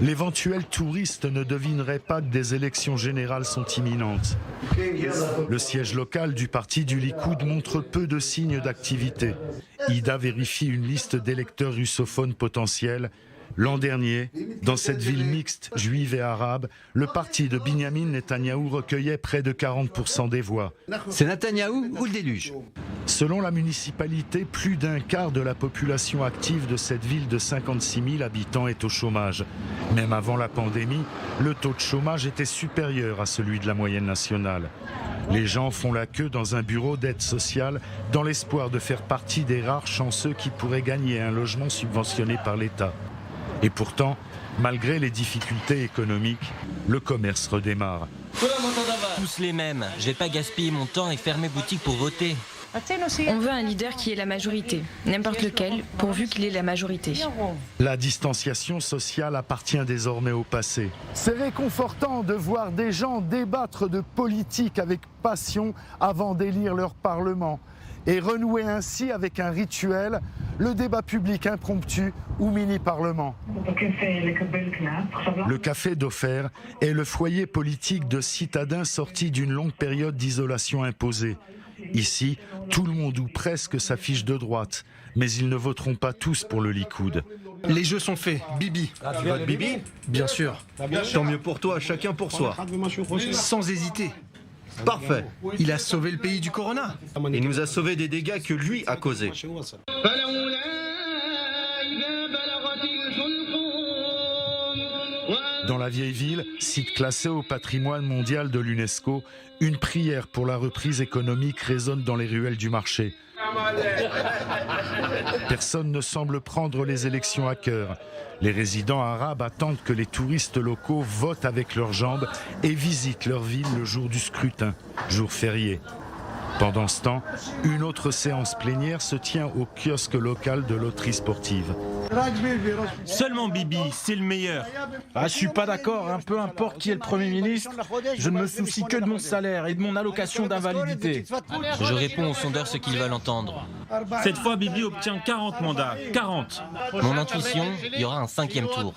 L'éventuel touriste ne devinerait pas que des élections générales sont imminentes. Le siège local du parti du Likoud montre peu de signes d'activité. Ida vérifie une liste d'électeurs russophones potentiels. L'an dernier, dans cette ville mixte, juive et arabe, le parti de Binyamin Netanyahou recueillait près de 40% des voix. C'est Netanyahou ou le déluge? Selon la municipalité, plus d'un quart de la population active de cette ville de 56 000 habitants est au chômage. Même avant la pandémie, le taux de chômage était supérieur à celui de la moyenne nationale. Les gens font la queue dans un bureau d'aide sociale dans l'espoir de faire partie des rares chanceux qui pourraient gagner un logement subventionné par l'État. Et pourtant, malgré les difficultés économiques, le commerce redémarre. Tous les mêmes. Je vais pas gaspiller mon temps et fermer boutique pour voter. On veut un leader qui est la majorité, n'importe lequel, pourvu qu'il ait la majorité. La distanciation sociale appartient désormais au passé. C'est réconfortant de voir des gens débattre de politique avec passion avant d'élire leur parlement et renouer ainsi avec un rituel, le débat public impromptu ou mini-parlement. Le café d'Ofer est le foyer politique de citadins sortis d'une longue période d'isolation imposée. Ici, tout le monde ou presque s'affiche de droite, mais ils ne voteront pas tous pour le Likoud. Les jeux sont faits. Bibi. Tu votes Bibi? Bien sûr. Tant mieux pour toi, chacun pour soi. Sans hésiter. Parfait. Il a sauvé le pays du corona. Il nous a sauvé des dégâts que lui a causés. Dans la vieille ville, site classé au patrimoine mondial de l'UNESCO, une prière pour la reprise économique résonne dans les ruelles du marché. Personne ne semble prendre les élections à cœur. Les résidents arabes attendent que les touristes locaux votent avec leurs jambes et visitent leur ville le jour du scrutin, jour férié. Pendant ce temps, une autre séance plénière se tient au kiosque local de loterie sportive. Seulement Bibi, c'est le meilleur. Je suis pas d'accord, peu importe qui est le Premier ministre, je ne me soucie que de mon salaire et de mon allocation d'invalidité. Je réponds aux sondeurs ce qu'ils veulent entendre. Cette fois, Bibi obtient 40 mandats. 40. Mon intuition, il y aura un 5e tour.